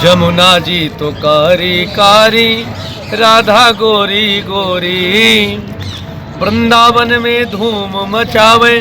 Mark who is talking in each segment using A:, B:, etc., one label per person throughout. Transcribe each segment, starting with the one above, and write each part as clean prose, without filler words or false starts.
A: जमुना जी तो कारी कारी, राधा गोरी गोरी। वृंदावन में धूम मचावे,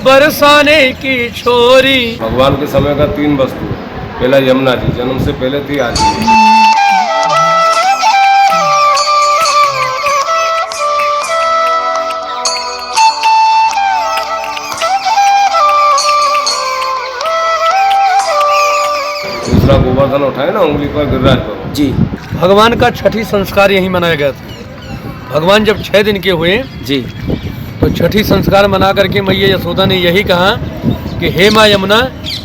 A: बरसाने की छोरी।
B: भगवान के समय का 3 वस्तु है। पहला यमुना जी, जन्म से पहले थी, आज भी। दूसरा गोवर्धन उठाए ना उंगली पर गिरिराज पर
A: जी। भगवान का छठी संस्कार यही मनाया गया था। भगवान जब 6 दिन के हुए
C: जी,
A: तो छठी संस्कार मना करके मैया यशोदा ने यही कहा कि हे माँ यमुना,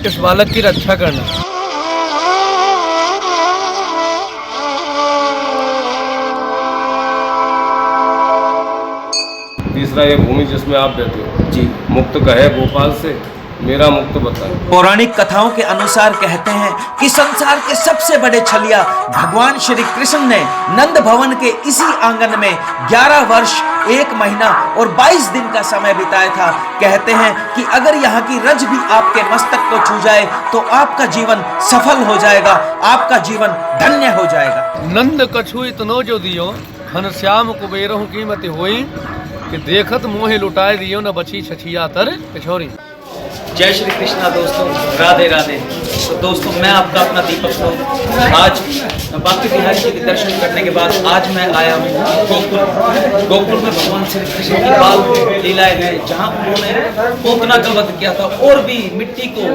A: इस बालक की रक्षा करना।
B: तीसरा ये भूमि जिसमें आप बैठे हो
C: जी,
B: मुक्त कहे गोपाल से, मेरा मुक्त बताए।
C: पौराणिक कथाओं के अनुसार कहते हैं कि संसार के सबसे बड़े छलिया भगवान श्री कृष्ण ने नंद भवन के इसी आंगन में 11 वर्ष 1 महीना और 22 दिन का समय बिताया था। कहते हैं कि अगर यहाँ की रज भी आपके मस्तक को छू जाए तो आपका जीवन सफल हो जाएगा, आपका जीवन धन्य हो जाएगा।
A: नंद कछु इतनो जो दियो, घनश्याम कुबेरहु कीमति होई, कि देखत मोहे लुटाए दियो, न बची छछिया तर पिछोरी।
C: जय श्री कृष्णा दोस्तों, राधे राधे। तो दोस्तों, मैं आपका अपना दीपक सोम। आज बांके बिहारी जी के दर्शन करने के बाद आज मैं आया हूँ गोकुल। गोकुल में भगवान श्री कृष्ण की बाल लीलाएं हैं, जहाँ उन्होंने पूतना का वध किया था और भी मिट्टी को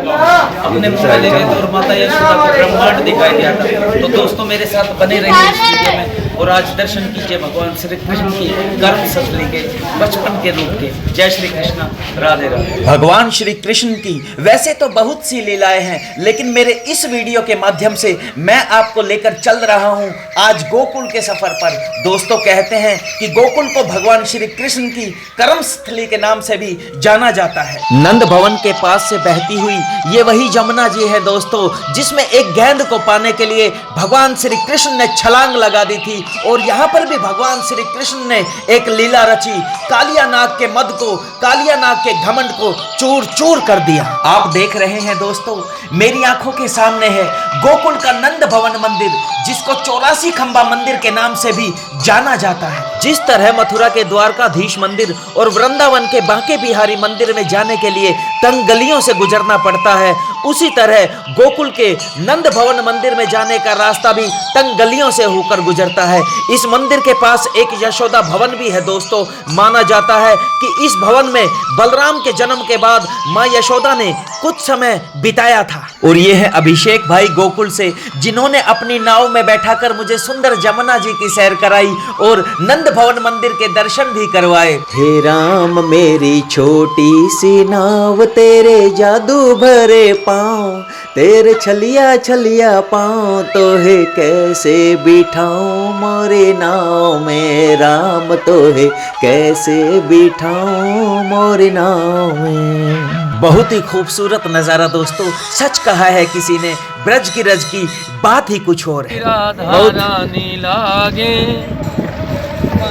C: अपने मुंह में ले गए थे और माता यशोदा को ब्रह्मांड दिखाई दिया था। तो दोस्तों, मेरे साथ बने रहिए इस वीडियो में और आज दर्शन कीजिए भगवान श्री कृष्ण की कर्म सफली के, बचपन के रूप के। जय श्री कृष्णा, राधे राधे। भगवान श्री कृष्ण की वैसे तो बहुत सी लीलाएं हैं, लेकिन मेरे इस वीडियो के माध्यम से मैं आपको लेकर चल रहा हूं आज गोकुल के सफर पर। दोस्तों, कहते हैं कि गोकुल को भगवान श्री कृष्ण की कर्म स्थली के नाम से भी जाना जाता है। नंद भवन के पास से बहती हुई ये वही जमुना जी है दोस्तों, जिसमें एक गेंद को पाने के लिए भगवान श्री कृष्ण ने छलांग लगा दी थी। और यहाँ पर भी भगवान श्री कृष्ण ने एक लीला रची, कालिया नाग के मद को, कालिया नाग के घमंड को चूर चूर कर दिया। आप देख रहे हैं दोस्तों, मेरी आंखों के सामने है गोकुल का नंद भवन मंदिर, जिसको 84 खंबा मंदिर के नाम से भी जाना जाता है। जिस तरह मथुरा के द्वारकाधीश मंदिर और वृंदावन के बांके बिहारी मंदिर में जाने के लिए तंग गलियों से गुजरना पड़ता है, उसी तरह गोकुल के नंद भवन मंदिर में जाने का रास्ता भी तंग गलियों से होकर गुजरता है। इस मंदिर के पास एक यशोदा भवन भी है दोस्तों। माना जाता है कि इस भवन में बलराम के जन्म के बाद माँ यशोदा ने कुछ समय बिताया था। और ये है अभिषेक भाई गोकुल से, जिन्होंने अपनी नाव में बैठाकर मुझे सुंदर जमुना जी की सैर कराई और नंद भवन मंदिर के दर्शन भी करवाए। हे राम, मेरी छोटी सी नाव, तेरे जादू भरे पाँव, तेरे छलिया छलिया पाँव, तो है कैसे बिठाऊं मोरे नाव में राम, तो है कैसे बिठाऊं मोरे नाव में। बहुत ही खूबसूरत नजारा दोस्तों, सच कहा है किसी ने, ब्रज की रज की बात ही कुछ और है।
A: राधा रानी लागे,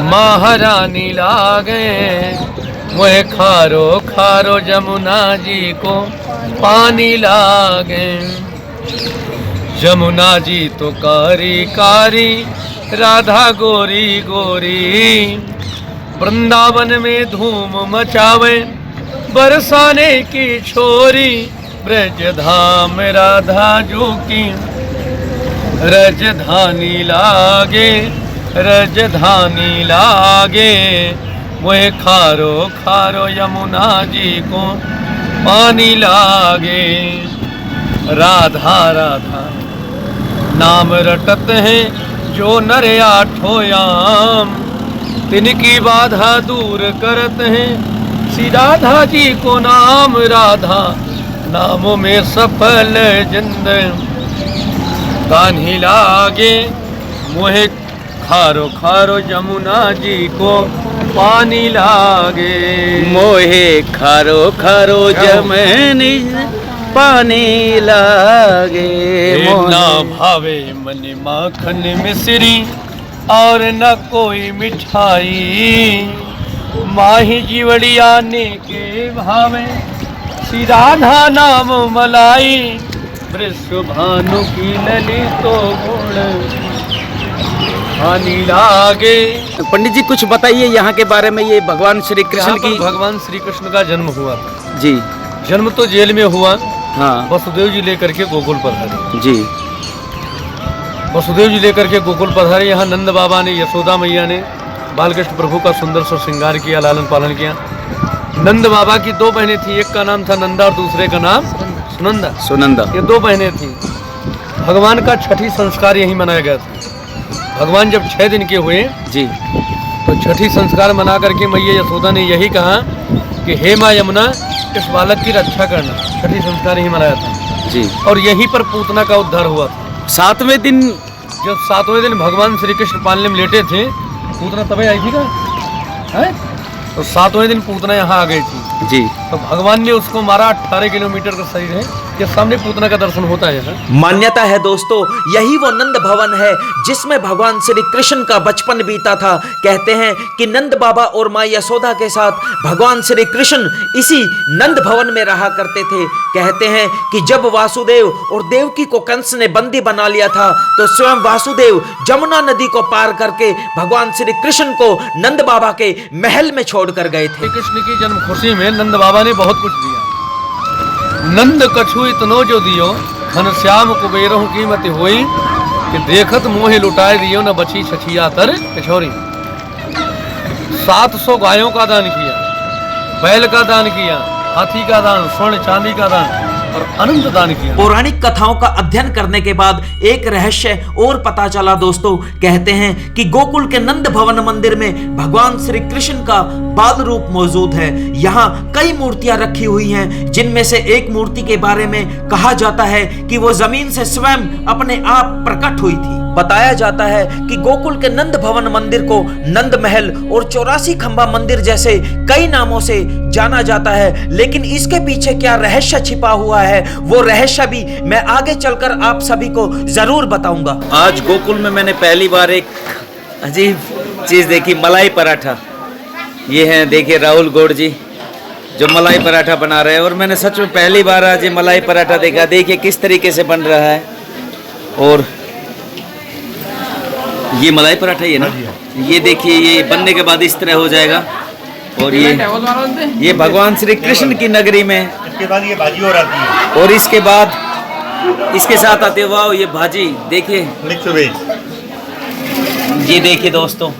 A: महारानी लागे, मुझे खारो खारो जमुना जी को पानी लागे। जमुना जी तो कारी कारी, राधा गोरी गोरी। वृंदावन में धूम मचावे, बरसाने की छोरी। ब्रज धाम राधा जो की रजधानी लागे, रजधानी लागे, वह खारो खारो यमुना जी को पानी लागे। राधा राधा नाम रटत हैं जो नर आठों याम, तिनकी बाधा दूर करत हैं श्री राधा जी को नाम। राधा नामों में सफल जिंद कान्ही लागे, मोहे खारो खारो यमुना जी को पानी लागे।
C: मोहे खारो खारो जमुनी पानी लागे।
A: ना भावे मन माखन मिश्री और न कोई मिठाई, माही जीवड़िया ने के भावे श्री राधा नाम मलाई। वृषभानु की ललितो गुण हानि लागे।
C: पंडित जी कुछ बताइए यहाँ के बारे में, ये भगवान श्री कृष्ण
A: यहाँ पर
C: की।
A: भगवान श्री कृष्ण का जन्म हुआ।
C: जी
A: जन्म तो जेल में हुआ।
C: हाँ
A: वसुदेव जी लेकर के गोकुल पधारे।
C: जी
A: वसुदेव जी लेकर के गोकुल पधारे। यहाँ नंद बाबा ने, यशोदा मैया ने बालकृष्ण प्रभु का सुंदर सा श्रृंगार किया, लालन पालन किया। नंद बाबा की दो बहनें थी, एक का नाम था नंदा और दूसरे का नाम सुनंदा।
C: सुनंदा।
A: ये दो बहनें थी। भगवान का छठी संस्कार यहीं मनाया गया था। भगवान जब 6 दिन के हुए
C: जी
A: तो छठी संस्कार मना करके मैया यशोदा ने यही कहा कि हे माँ यमुना, इस बालक की रक्षा करना। छठी संस्कार यहीं मनाया था
C: जी।
A: और यहीं पर पूतना का उद्धार हुआ था।
C: 7वें दिन
A: जब 7वें दिन भगवान श्री कृष्ण पालने में लेटे थे, पूतना तभी आई थी का है? तो 7वें दिन पूतना यहाँ आ गई थी।
C: जी
A: तो भगवान ने उसको मारा। 18 किलोमीटर का शरीर है, के सामने पूतना का दर्शन होता है यहाँ।
D: मान्यता है दोस्तों, यही वो नंद भवन है जिसमें भगवान श्री कृष्ण का बचपन बीता था। कहते हैं कि नंद बाबा और माँ यशोदा के साथ भगवान श्री कृष्ण इसी नंद भवन में रहा करते थे। कहते हैं कि जब वासुदेव और देवकी को कंस ने बंदी बना लिया था तो स्वयं वासुदेव जमुना नदी को पार करके भगवान श्री कृष्ण को नंद बाबा के महल में छोड़कर गए थे।
A: श्री कृष्ण की जन्म खुशी में नंद बाबा ने बहुत कुछ दिया। नंद कछु इतनो जो दियो, घनश्याम कुबेरहु कीमत होई, कि देखत मोहे लुटाए दियो, न बची छछिया तर किशोरी। 700 गायों का दान किया, बैल का दान किया, हाथी का दान, स्वर्ण चांदी का दान और अनंत दान किया।
D: पौराणिक कथाओं का अध्ययन करने के बाद एक रहस्य और पता चला दोस्तों। कहते हैं कि गोकुल के नंद भवन मंदिर में भगवान श्री कृष्ण का बाल रूप मौजूद है। यहाँ कई मूर्तियां रखी हुई हैं, जिनमें से एक मूर्ति के बारे में कहा जाता है कि वो जमीन से स्वयं अपने आप प्रकट हुई थी। बताया जाता है कि गोकुल के नंद भवन मंदिर को नंद महल और 84 खंबा मंदिर जैसे कई नामों से जाना जाता है, लेकिन इसके पीछे क्या रहस्य छिपा हुआ है वो रहस्य भी मैं आगे चलकर आप सभी को जरूर बताऊंगा।
C: आज गोकुल में मैंने पहली बार एक अजीब चीज देखी, मलाई पराठा। ये हैं देखिए राहुल गौड़ जी जो मलाई पराठा बना रहे हैं, और मैंने सच में पहली बार आज ये मलाई पराठा देखा। देखिए किस तरीके से बन रहा है। और ये मलाई पराठा ही है ना? ये देखिए ये बनने के बाद इस तरह हो जाएगा। और ये भगवान श्री कृष्ण की नगरी में,
E: इसके बाद ये भाजी और आती है
C: और इसके बाद इसके साथ आते हुआ ये भाजी देखिए,
E: मिक्स वेज।
C: ये देखिए दोस्तों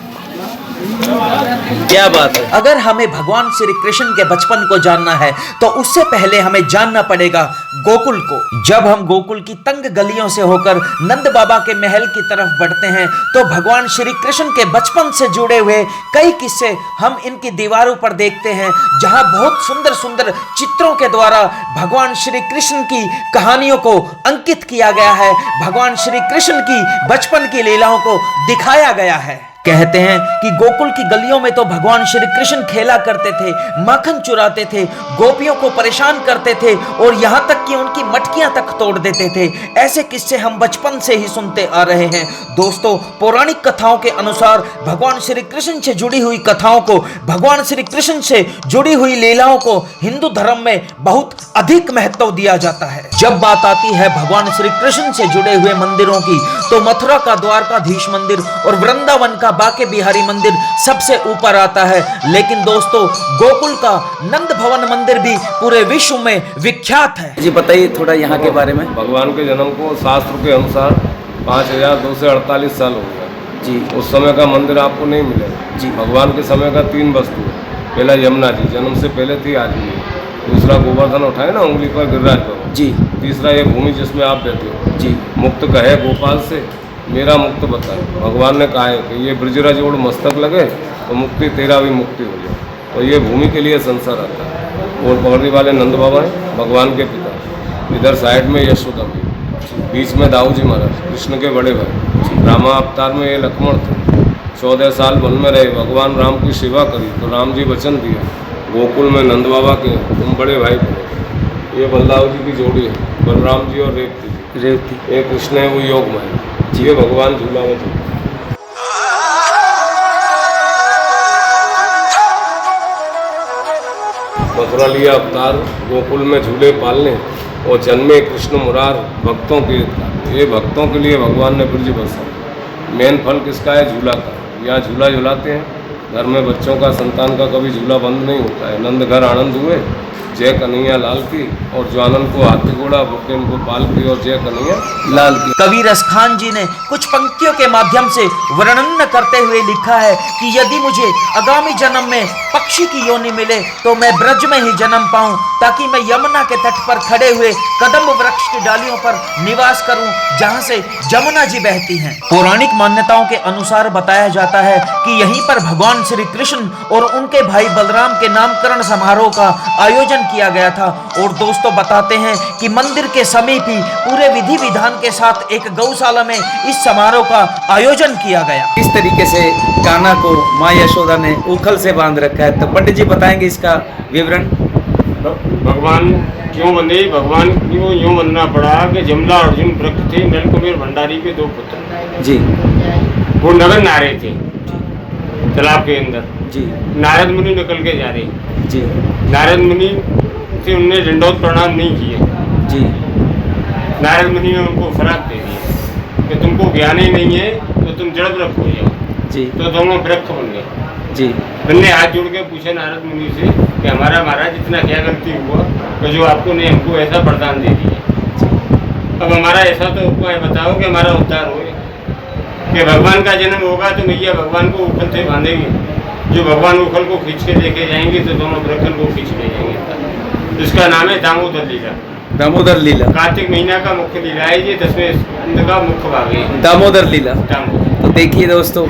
C: क्या बात है।
D: अगर हमें भगवान श्री कृष्ण के बचपन को जानना है तो उससे पहले हमें जानना पड़ेगा गोकुल को। जब हम गोकुल की तंग गलियों से होकर नंद बाबा के महल की तरफ बढ़ते हैं तो भगवान श्री कृष्ण के बचपन से जुड़े हुए कई किस्से हम इनकी दीवारों पर देखते हैं, जहां बहुत सुंदर सुंदर चित्रों के द्वारा भगवान श्री कृष्ण की कहानियों को अंकित किया गया है। भगवान श्री कृष्ण की बचपन की लीलाओं को दिखाया गया है। कहते हैं कि गोकुल की गलियों में तो भगवान श्री कृष्ण खेला करते थे, माखन चुराते थे, गोपियों को परेशान करते थे और यहाँ तक कि उनकी मटकियां तक तोड़ देते थे। ऐसे किस्से हम बचपन से ही सुनते आ रहे हैं। दोस्तों, पौराणिक कथाओं के अनुसार भगवान श्री कृष्ण से जुड़ी हुई कथाओं को, भगवान श्री कृष्ण से जुड़ी हुई लीलाओं को हिंदू धर्म में बहुत अधिक महत्व दिया जाता है। जब बात आती है भगवान श्री कृष्ण से जुड़े हुए मंदिरों की तो मथुरा का द्वारकाधीश मंदिर और वृंदावन का बाके बिहारी मंदिर सबसे ऊपर आता है। लेकिन दोस्तों, गोकुल का नंद भवन मंदिर भी पूरे विश्व में विख्यात है।
C: जी बताइए थोड़ा यहाँ के बारे में।
B: भगवान के जन्म को शास्त्र के अनुसार 5248 साल हो गया
C: जी।
B: उस समय का मंदिर आपको नहीं मिलेगा
C: जी।
B: भगवान के समय का 3 वस्तु है। पहला यमुना जी, जन्म से पहले थी आज भी। दूसरा गोवर्धन उठाए ना उंगली पर गिरिराज करो
C: जी।
B: तीसरा ये भूमि जिसमें आप बैठे हो
C: जी।
B: मुक्त कहे गोपाल से मेरा मुक्त बताए। भगवान ने कहा है कि ये ब्रजरा जोड़ मस्तक लगे तो मुक्ति तेरा भी मुक्ति हो जाए। तो ये भूमि के लिए संसार आता है। और पकड़ने वाले नंद बाबा हैं भगवान के पिता। इधर साइड में यशोदा जी, बीच में दाऊ जी महाराज कृष्ण के बड़े भाई। रामा अवतार में ये लक्ष्मण थे। 14 साल वन में रहे, भगवान राम की सेवा करी तो राम जी वचन दिया गोकुल में नंद बाबा के तुम बड़े भाई बने। ये बलदाऊ जी की जोड़ी है, बलराम जी और रेवती। ये कृष्ण है वो योग में, ये भगवान झूला में थे। मथुरा लिया अवतार गोकुल में झूले पालने वो जन्मे कृष्ण मुरार भक्तों के ये भक्तों के लिए भगवान ने ब्रज बसा। मेन फल किसका है? झूला का। यहाँ झूला झुलाते हैं, घर में बच्चों का, संतान का कभी झूला बंद नहीं होता है। नंद घर आनंद हुए, जय कन्हैया लाल की। और जो आनंद को हाथी घोड़ा बुके को पाल की, और जय कन्हैया लाल की।
D: कवि रसखान जी ने कुछ पंक्तियों के माध्यम से वर्णन करते हुए लिखा है कि यदि मुझे आगामी जन्म में पक्षी की योनि मिले तो मैं ब्रज में ही जन्म पाऊं, ताकि मैं यमुना के तट पर खड़े हुए कदम्ब वृक्ष की डालियों पर निवास करूं, जहां से जमुना जी बहती हैं। पौराणिक मान्यताओं के अनुसार बताया जाता है कि यहीं पर भगवान श्री कृष्ण और उनके भाई बलराम के नामकरण समारोह का आयोजन किया गया था। और दोस्तों बताते हैं कि मंदिर के समीप ही पूरे विधि विधान के साथ एक गौशाला में इस समारोह का आयोजन किया गया।
C: इस तरीके से कान्हा को माँ यशोदा ने उखल से बांध रखा है, तो पंडित जी बताएंगे इसका विवरण।
F: भगवान क्यों बंधे? भगवान क्यों यूँ बनना पड़ा कि जमला अर्जुन वृक्ष थे, नलकुबेर भंडारी के 2 पुत्र
C: जी।
F: वो नगर नारे थे तालाब के अंदर
C: जी।
F: नारद मुनि निकल के जा रहे
C: जी।
F: नारद मुनि से उनने दंडोत प्रणाम नहीं किए
C: जी।
F: नारद मुनि ने उनको फराक दे दिया कि तुमको ज्ञान ही नहीं है तो तुम जड़ वृक्ष हो जाओ
C: जी।
F: तो दोनों वृक्ष बन गए
C: जी।
F: उनने हाथ जोड़ के पूछे नारद मुनि से कि हमारा महाराज इतना क्या गलती हुआ कि जो आपको ने हमको ऐसा वरदान दे दिया। अब हमारा ऐसा तो उपाय बताओ कि हमारा उद्धार हो, कि भगवान का जन्म होगा तो मैया भगवान को उखल से बांधेंगे, जो भगवान उखल को खींच के लेके जाएंगे तो दोनों वृक्ष को खींच ले जाएंगे। इसका नाम है दामोदर लीला।
C: दामोदर लीला
F: कार्तिक महीना का मुख्य लीला है ये, 10वें स्कंद का मुख्य भाग है
C: दामोदर लीला।
F: दामोदर।
C: तो देखिए दोस्तों,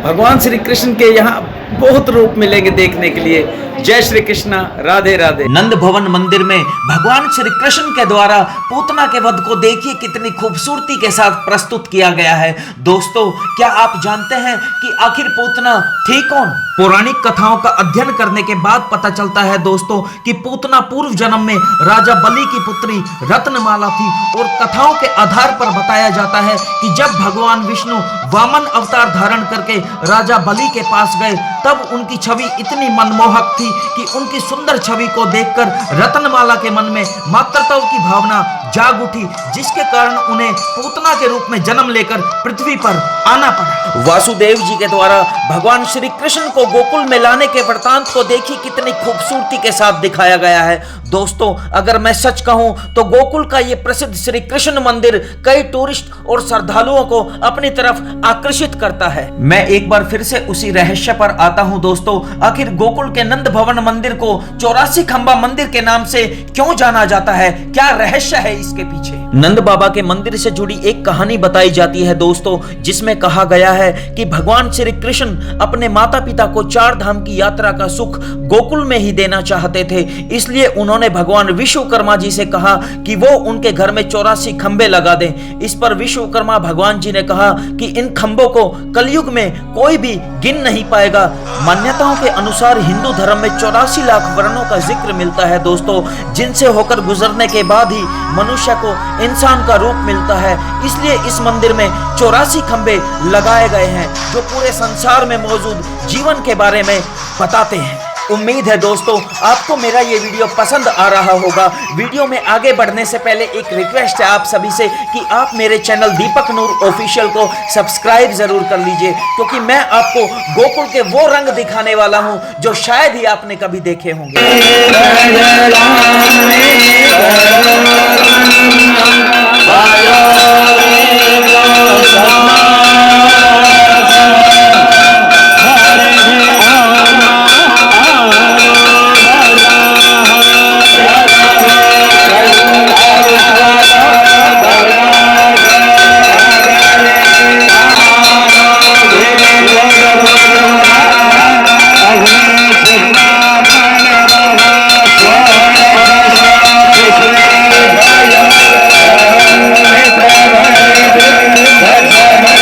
C: भगवान श्री कृष्ण के यहाँ बहुत रूप मिलेंगे देखने के लिए। जय श्री कृष्णा, राधे राधे।
D: नंद भवन मंदिर में भगवान श्री कृष्ण के द्वारा पूतना के वध को देखिए कितनी खूबसूरती के साथ प्रस्तुत किया गया है। दोस्तों, क्या आप जानते हैं कि आखिर पूतना थी कौन? पौराणिक कथाओं का अध्ययन करने के बाद पता चलता है दोस्तों कि पूतना पूर्व जन्म में राजा बलि की पुत्री रत्नमाला थी। और कथाओं के आधार पर बताया जाता है कि जब भगवान विष्णु वामन अवतार धारण करके राजा बलि के पास गए, तब उनकी छवि इतनी मनमोहक थी कि उनकी सुंदर छवि को देखकर रत्नमाला के मन में मातृत्व की भावना जाग उठी, जिसके कारण उन्हें पूतना के रूप में जन्म लेकर पृथ्वी पर आना पड़ा। वासुदेव जी के द्वारा भगवान श्री कृष्ण को गोकुल में लाने के वृतांत को देखिए कितनी खूबसूरती के साथ दिखाया गया है। दोस्तों, अगर मैं सच कहूं तो गोकुल का ये प्रसिद्ध श्री कृष्ण मंदिर कई टूरिस्ट और श्रद्धालुओं को अपनी तरफ आकर्षित करता है। मैं एक बार फिर से उसी रहस्य पर आता हूं दोस्तों, आखिर गोकुल के नंद भवन मंदिर को 84 खंबा मंदिर के नाम से क्यों जाना जाता है? क्या रहस्य है इसके पीछे? नंद बाबा के मंदिर से जुड़ी एक कहानी बताई जाती है दोस्तों, जिसमें कहा गया है कि भगवान श्री कृष्ण अपने माता पिता को 4 धाम की यात्रा का सुख गोकुल में ही देना चाहते थे। इसलिए उन्होंने भगवान विश्वकर्मा जी से कहा कि वो उनके घर में 84 खंबे लगा दें। इस पर विश्वकर्मा भगवान जी ने कहा कि इन खंबों को कलयुग में कोई भी गिन नहीं पाएगा। मान्यताओं के अनुसार हिंदू धर्म में 84 लाख वर्णों का जिक्र मिलता है दोस्तों, जिनसे होकर गुजरने के बाद ही मनुष्य को इंसान का रूप मिलता है। इसलिए इस मंदिर में 84 खंबे लगाए गए हैं जो पूरे संसार में मौजूद जीवन के बारे में बताते हैं। उम्मीद है दोस्तों आपको मेरा ये वीडियो पसंद आ रहा होगा। वीडियो में आगे बढ़ने से पहले एक रिक्वेस्ट है आप सभी से कि आप मेरे चैनल दीपक नूर ऑफिशियल को सब्सक्राइब जरूर कर लीजिए, क्योंकि मैं आपको गोकुल के वो रंग दिखाने वाला हूं जो शायद ही आपने कभी देखे होंगे।
G: Jai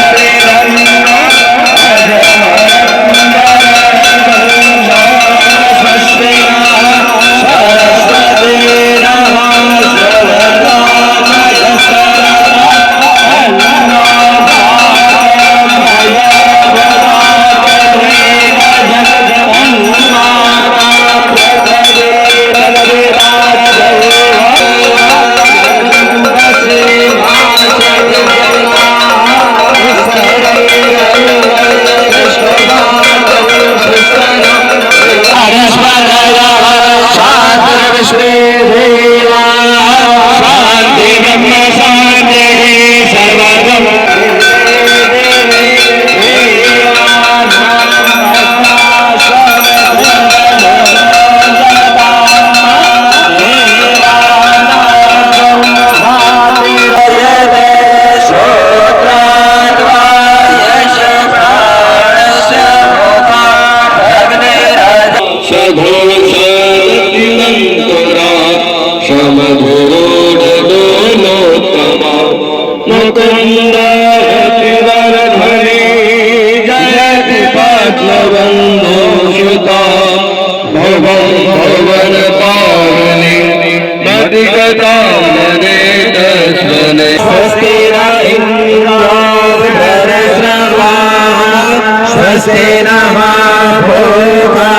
G: भूता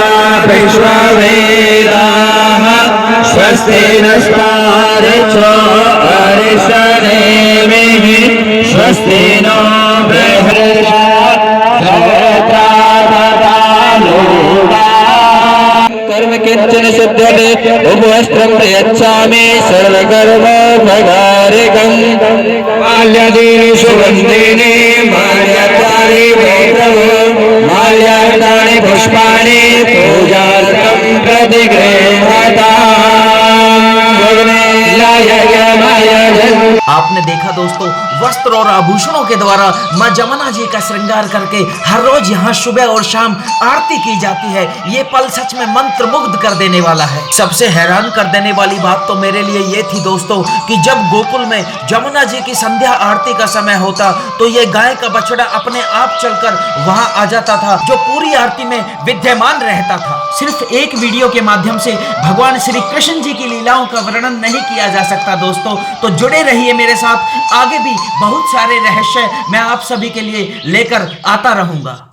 G: विश्ववेदाः स्वस्ति नस्तार्क्ष्यो अरिष्टनेमिः स्वस्ति नो कर्म किंचन सिद्ध्यते उपवस्त्रं प्रयच्छामि सर्वकर्म भगारिकम् माल्यादीनि सुगन्धीनि माल्यार्काणि वैभव माल्यार्काणि पुष्पाणि पूजार्थं प्रतिगृह्णाताम्।
D: आपने देखा दोस्तों, वस्त्र और आभूषणों के द्वारा मां जमुना जी का श्रृंगार करके हर रोज यहाँ सुबह और शाम आरती की जाती है। ये पल सच में मंत्र मुग्ध कर देने वाला है। सबसे हैरान कर देने वाली बात तो मेरे लिए ये थी दोस्तों कि जब गोकुल में जमुना जी की संध्या आरती का समय होता तो ये गाय का बछड़ा अपने आप चलकर वहां आ जाता था, जो पूरी आरती में विद्यमान रहता था। सिर्फ एक वीडियो के माध्यम से भगवान श्री कृष्ण जी की लीलाओं का वर्णन नहीं किया जा सकता दोस्तों। तो जुड़े रहिए मेरे साथ, आगे भी बहुत सारे रहस्य मैं आप सभी के लिए लेकर आता रहूंगा।